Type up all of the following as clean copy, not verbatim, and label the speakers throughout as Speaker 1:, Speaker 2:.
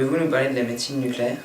Speaker 1: Pouvez-vous nous parler de la médecine nucléaire?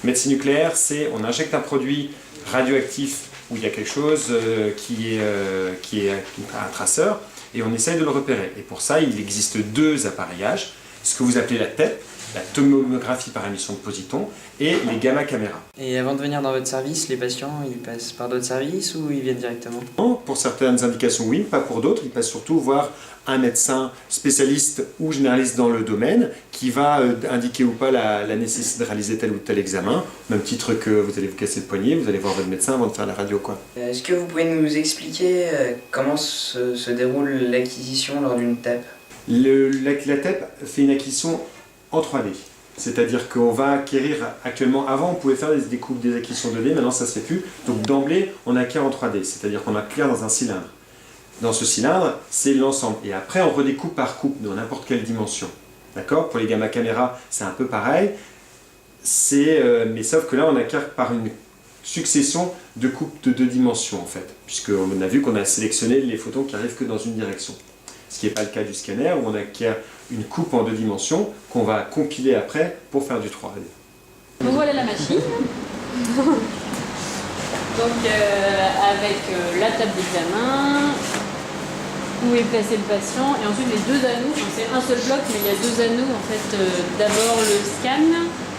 Speaker 2: Médecine nucléaire, c'est on injecte un produit radioactif où il y a quelque chose qui est un traceur et on essaye de le repérer. Et pour ça, il existe deux appareillages, ce que vous appelez la TEP, la tomographie par émission de positons, et les gamma caméras.
Speaker 1: Et avant de venir dans votre service, les patients, ils passent par d'autres services ou ils viennent directement?
Speaker 2: Non, pour certaines indications, oui, pas pour d'autres. Ils passent surtout voir un médecin spécialiste ou généraliste dans le domaine qui va indiquer ou pas la nécessité de réaliser tel ou tel examen. Au même titre que vous allez vous casser le poignet, vous allez voir votre médecin avant de faire la radio, quoi.
Speaker 1: Est-ce que vous pouvez nous expliquer comment se déroule l'acquisition lors d'une TEP?
Speaker 2: La TEP fait une acquisition en 3D. C'est-à-dire qu'on va acquérir actuellement, avant on pouvait faire des découpes, des acquisitions 2D, maintenant ça ne se fait plus. Donc d'emblée on acquiert en 3D, c'est-à-dire qu'on acquiert dans un cylindre. Dans ce cylindre, c'est l'ensemble. Et après on redécoupe par coupe, dans n'importe quelle dimension. D'accord? Pour les gamma caméras, c'est un peu pareil. Mais sauf que là on acquiert par une succession de coupes de 2 dimensions en fait. Puisqu'on a vu qu'on a sélectionné les photons qui arrivent que dans une direction. Ce qui n'est pas le cas du scanner où on acquiert une coupe en 2 dimensions qu'on va compiler après pour faire du 3D.
Speaker 3: Donc voilà la machine. Donc avec la table d'examen, où est placé le patient, et ensuite les 2 anneaux, enfin, c'est un seul bloc mais il y a 2 anneaux en fait, d'abord le scan,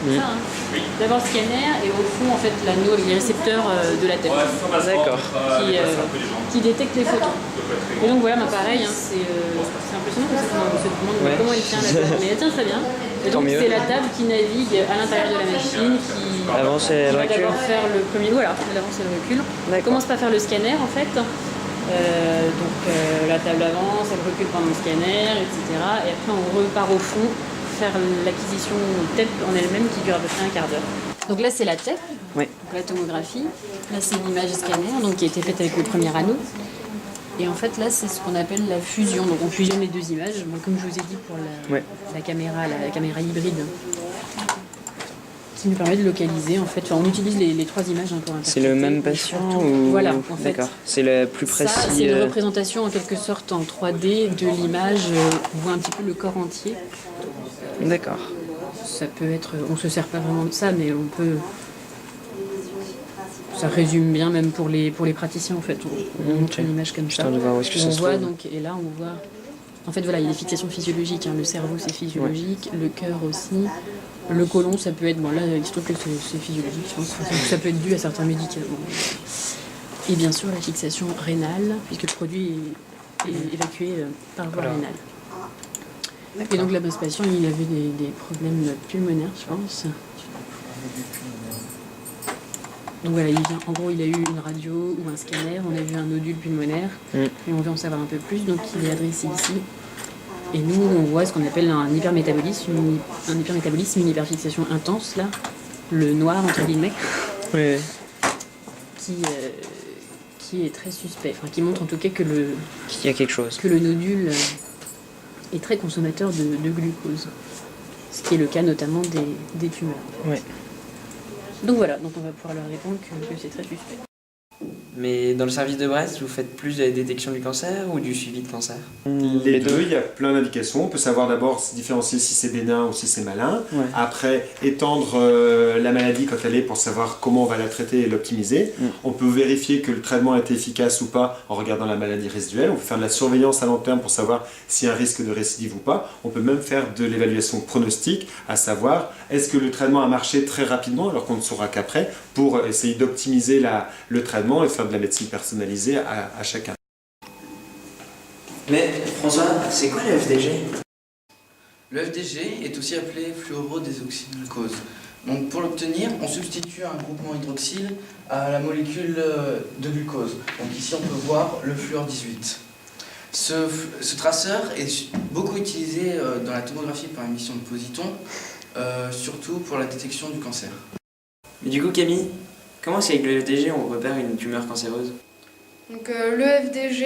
Speaker 3: ça, hein. Oui. D'abord le scanner et au fond en fait l'anneau avec les récepteurs de la tête.
Speaker 4: D'accord.
Speaker 3: Qui détecte les photons. Et donc voilà, pareil, hein, c'est impressionnant parce qu'on se demande comment elle tient la table, mais elle tient très bien. Et donc c'est la table qui navigue à l'intérieur de la machine, qui
Speaker 4: avance et
Speaker 3: va
Speaker 4: recule.
Speaker 3: d'abord faire le premier, voilà, elle avance et elle recule. Elle commence par faire le scanner en fait. La table avance, elle recule pendant le scanner, etc. Et après on repart au fond faire l'acquisition TEP en elle-même qui dure à peu près un quart d'heure. Donc là c'est la TEP, donc la tomographie. Là c'est l'image scanner donc, qui a été faite avec le premier anneau. Et en fait là c'est ce qu'on appelle la fusion. Donc on fusionne les 2 images, bon, comme je vous ai dit pour la caméra hybride, qui nous permet de localiser en fait. Enfin, on utilise les 3 images pour interpréter.
Speaker 4: C'est le même patient ou...
Speaker 3: Voilà, en fait.
Speaker 4: D'accord, c'est le plus précis.
Speaker 3: Ça, c'est une représentation en quelque sorte en 3D de l'image. On voit un petit peu le corps entier.
Speaker 4: D'accord.
Speaker 3: Ça peut être... On se sert pas vraiment de ça, mais on peut... Ça résume bien même pour les praticiens en fait. On montre une image comme ça.
Speaker 4: De voir où est-ce que ça
Speaker 3: on
Speaker 4: se
Speaker 3: voit
Speaker 4: trouve.
Speaker 3: donc, et là on voit... En fait voilà, il y a des fixations physiologiques. Hein. Le cerveau c'est physiologique, le cœur aussi. Le côlon, ça peut être... Bon là, il se trouve que c'est physiologique, je pense. Ça peut être dû à certains médicaments. Et bien sûr, la fixation rénale, puisque le produit est évacué par voie rénale. Et donc là, ce patient, il avait des problèmes pulmonaires, je pense. Donc voilà, en gros, il a eu une radio ou un scanner, on a vu un nodule pulmonaire, et on veut en savoir un peu plus, donc il est adressé ici. Et nous, on voit ce qu'on appelle un hypermétabolisme, une hyperfixation intense, là, le noir, entre guillemets, qui est très suspect, enfin qui montre en tout cas que
Speaker 4: qu'il y a quelque chose.
Speaker 3: Que le nodule est très consommateur de glucose, ce qui est le cas notamment des tumeurs.
Speaker 4: Ouais.
Speaker 3: Donc voilà, donc on va pouvoir leur répondre que c'est très suspect.
Speaker 1: Mais dans le service de Brest, vous faites plus de la détection du cancer ou du suivi de cancer?
Speaker 2: Les deux, il y a plein d'indications. On peut savoir d'abord différencier si c'est bénin ou si c'est malin.
Speaker 4: Ouais.
Speaker 2: Après, étendre la maladie quand elle est pour savoir comment on va la traiter et l'optimiser. On peut vérifier que le traitement a été efficace ou pas en regardant la maladie résiduelle. On peut faire de la surveillance à long terme pour savoir s'il y a un risque de récidive ou pas. On peut même faire de l'évaluation pronostique, à savoir est-ce que le traitement a marché très rapidement alors qu'on ne saura qu'après pour essayer d'optimiser le traitement et faire de la médecine personnalisée à chacun.
Speaker 1: Mais François, c'est quoi le FDG?
Speaker 5: Le FDG est aussi appelé fluorodésoxyglucose. Donc pour l'obtenir, on substitue un groupement hydroxyle à la molécule de glucose. Donc ici on peut voir le fluor 18. Ce traceur est beaucoup utilisé dans la tomographie par émission de positons, surtout pour la détection du cancer.
Speaker 1: Mais du coup Camille, comment est-ce qu'avec le FDG on repère une tumeur cancéreuse?
Speaker 6: Donc le FDG,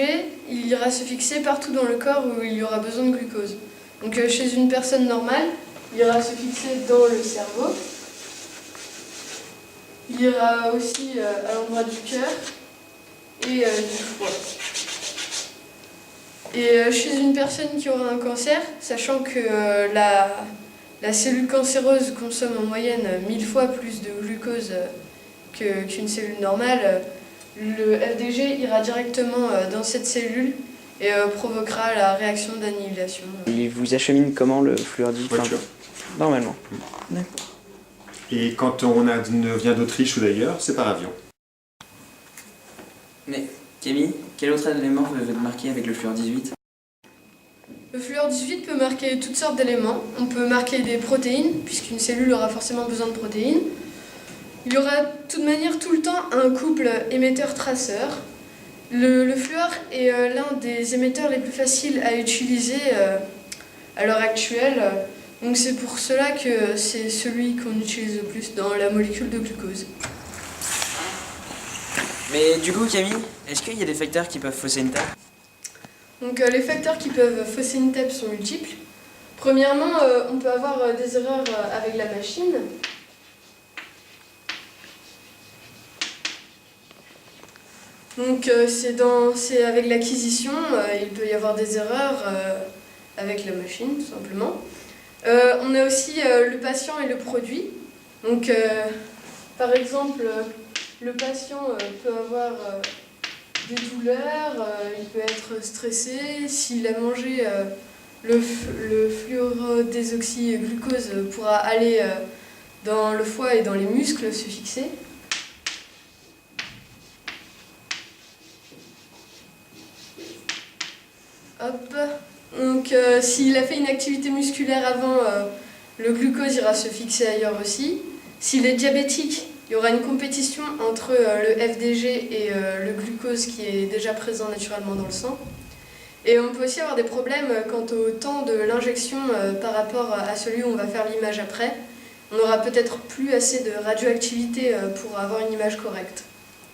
Speaker 6: il ira se fixer partout dans le corps où il y aura besoin de glucose. Donc chez une personne normale, il ira se fixer dans le cerveau. Il ira aussi à l'endroit du cœur et du foie. Et chez une personne qui aura un cancer, sachant que la cellule cancéreuse consomme en moyenne 1000 fois plus de glucose qu'une cellule normale, le FDG ira directement dans cette cellule et provoquera la réaction d'annihilation.
Speaker 4: Il vous achemine comment le fluordi?
Speaker 2: Voiture.
Speaker 4: Normalement.
Speaker 2: Et quand on vient d'Autriche ou d'ailleurs, c'est par avion.
Speaker 1: Mais Camille, quel autre élément va te marquer avec le fluor 18?
Speaker 6: Le fluor 18 peut marquer toutes sortes d'éléments. On peut marquer des protéines, puisqu'une cellule aura forcément besoin de protéines. Il y aura de toute manière tout le temps un couple émetteur-traceur. Le fluor est l'un des émetteurs les plus faciles à utiliser à l'heure actuelle. Donc c'est pour cela que c'est celui qu'on utilise le plus dans la molécule de glucose.
Speaker 1: Mais du coup, Camille, est-ce qu'il y a des facteurs qui peuvent fausser une TAP?
Speaker 6: Donc les facteurs qui peuvent fausser une TAP sont multiples. Premièrement, on peut avoir des erreurs avec la machine. Donc c'est avec l'acquisition, il peut y avoir des erreurs avec la machine, tout simplement. On a aussi le patient et le produit. Donc par exemple, le patient peut avoir des douleurs, il peut être stressé. S'il a mangé le fluorodésoxyglucose pourra aller dans le foie et dans les muscles se fixer. Hop. Donc s'il a fait une activité musculaire avant, le glucose ira se fixer ailleurs aussi. S'il est diabétique, il y aura une compétition entre le FDG et le glucose qui est déjà présent naturellement dans le sang. Et on peut aussi avoir des problèmes quant au temps de l'injection par rapport à celui où on va faire l'image après. On n'aura peut-être plus assez de radioactivité pour avoir une image correcte.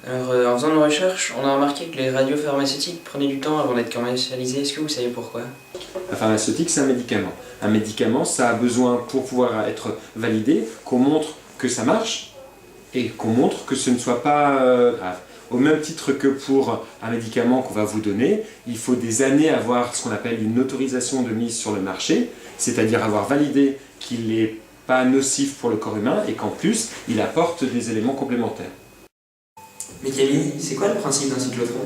Speaker 1: Alors, en faisant nos recherches, on a remarqué que les radiopharmaceutiques prenaient du temps avant d'être commercialisés. Est-ce que vous savez pourquoi?
Speaker 2: La pharmaceutique, c'est un médicament. Un médicament, ça a besoin, pour pouvoir être validé, qu'on montre que ça marche et qu'on montre que ce ne soit pas grave. Au même titre que pour un médicament qu'on va vous donner, il faut des années à avoir ce qu'on appelle une autorisation de mise sur le marché, c'est-à-dire avoir validé qu'il n'est pas nocif pour le corps humain et qu'en plus, il apporte des éléments complémentaires.
Speaker 1: Mais Camille, c'est quoi le principe d'un cyclotron?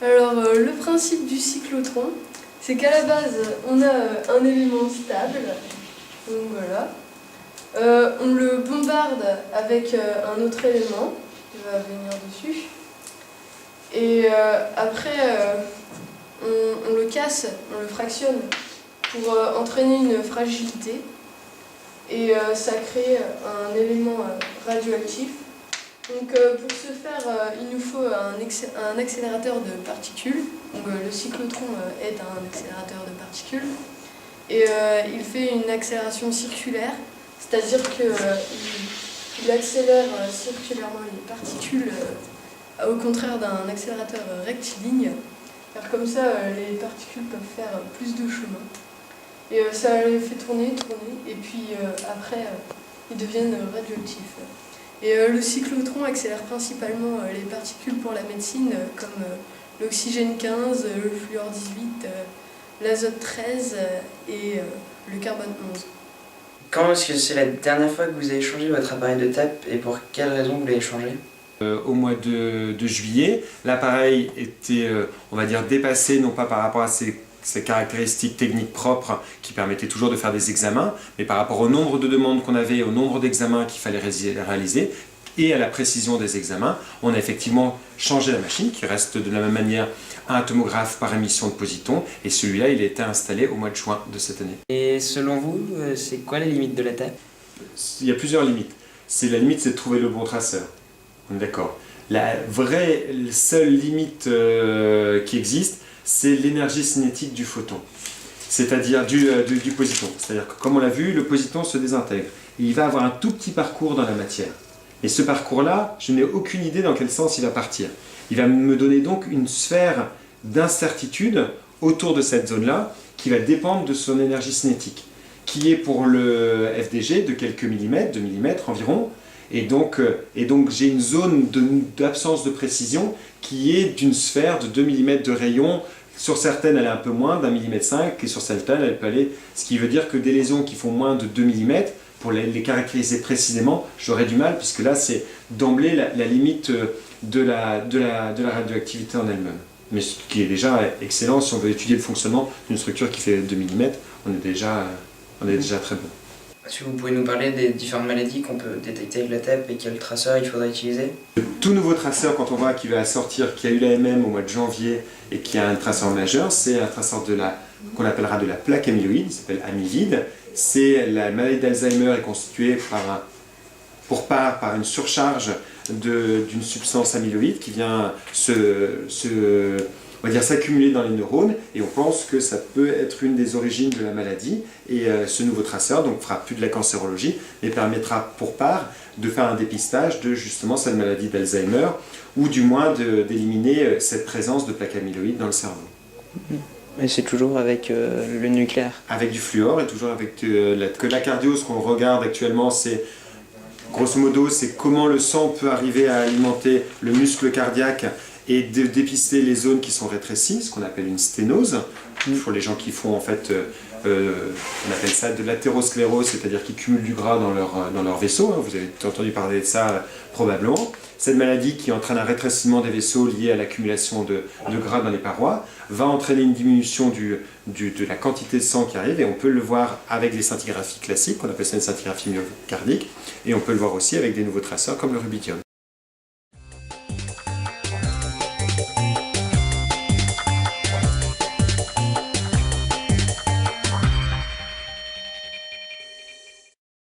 Speaker 6: Alors, le principe du cyclotron, c'est qu'à la base, on a un élément stable, donc voilà. On le bombarde avec un autre élément qui va venir dessus. Et après, on le casse, on le fractionne pour entraîner une fragilité. Et ça crée un élément radioactif. Donc pour ce faire, il nous faut un accélérateur de particules. Donc, le cyclotron est un accélérateur de particules. Et il fait une accélération circulaire, c'est-à-dire qu'il accélère circulairement les particules, au contraire d'un accélérateur rectiligne. Car comme ça, les particules peuvent faire plus de chemin. Et ça les fait tourner, et puis après, ils deviennent radioactifs. Et le cyclotron accélère principalement les particules pour la médecine, comme l'oxygène 15, le fluor 18, l'azote 13 et le carbone 11.
Speaker 1: Quand est-ce que c'est la dernière fois que vous avez changé votre appareil de TAP et pour quelle raison vous l'avez changé?
Speaker 2: Au mois de juillet, l'appareil était, on va dire, dépassé, non pas par rapport à ses caractéristiques techniques propres qui permettaient toujours de faire des examens, mais par rapport au nombre de demandes qu'on avait, au nombre d'examens qu'il fallait réaliser et à la précision des examens, on a effectivement changé la machine qui reste de la même manière un tomographe par émission de positons et celui-là il a été installé au mois de juin de cette année.
Speaker 1: Et selon vous, c'est quoi la limite de la TAP?
Speaker 2: Il y a plusieurs limites. La limite c'est de trouver le bon traceur. On est d'accord. La seule limite qui existe, c'est l'énergie cinétique du photon, c'est-à-dire du positon. C'est-à-dire que, comme on l'a vu, le positon se désintègre. Il va avoir un tout petit parcours dans la matière. Et ce parcours-là, je n'ai aucune idée dans quel sens il va partir. Il va me donner donc une sphère d'incertitude autour de cette zone-là qui va dépendre de son énergie cinétique, qui est pour le FDG de quelques millimètres, 2 millimètres environ. Et donc j'ai une zone d'absence de précision qui est d'une sphère de 2 mm de rayon Sur certaines, elle est un peu moins, d'1,5 mm, et sur certaines, elle peut aller... Ce qui veut dire que des lésions qui font moins de 2 mm, pour les caractériser précisément, j'aurais du mal, puisque là, c'est d'emblée la limite de la radioactivité en elle-même. Mais ce qui est déjà excellent, si on veut étudier le fonctionnement d'une structure qui fait 2 mm, on est déjà très bon.
Speaker 1: Est-ce que vous pouvez nous parler des différentes maladies qu'on peut détecter avec la TEP et quel traceur il faudrait utiliser?
Speaker 2: Le tout nouveau traceur, quand on voit qu'il va sortir, qui a eu l'AMM au mois de janvier et qui a un traceur majeur, c'est un traceur qu'on appellera de la plaque amyloïde, il s'appelle amyloïde. C'est la maladie d'Alzheimer est constituée par une surcharge d'une substance amyloïde qui vient on va dire s'accumuler dans les neurones, et on pense que ça peut être une des origines de la maladie. Et ce nouveau traceur donc fera plus de la cancérologie, mais permettra pour part de faire un dépistage de justement cette maladie d'Alzheimer, ou du moins d'éliminer cette présence de plaques amyloïdes dans le cerveau.
Speaker 4: Et c'est toujours avec le nucléaire.
Speaker 2: Avec du fluor et toujours avec que la cardio, ce qu'on regarde actuellement, c'est grosso modo, c'est comment le sang peut arriver à alimenter le muscle cardiaque et de dépister les zones qui sont rétrécies, ce qu'on appelle une sténose. Pour les gens qui font en fait, on appelle ça de l'athérosclérose, c'est-à-dire qu'ils cumulent du gras dans leur vaisseau. Vous avez entendu parler de ça probablement. Cette maladie qui entraîne un rétrécissement des vaisseaux lié à l'accumulation de gras dans les parois va entraîner une diminution de la quantité de sang qui arrive, et on peut le voir avec des scintigraphies classiques, on appelle ça une scintigraphie myocardique, et on peut le voir aussi avec des nouveaux traceurs comme le rubidium.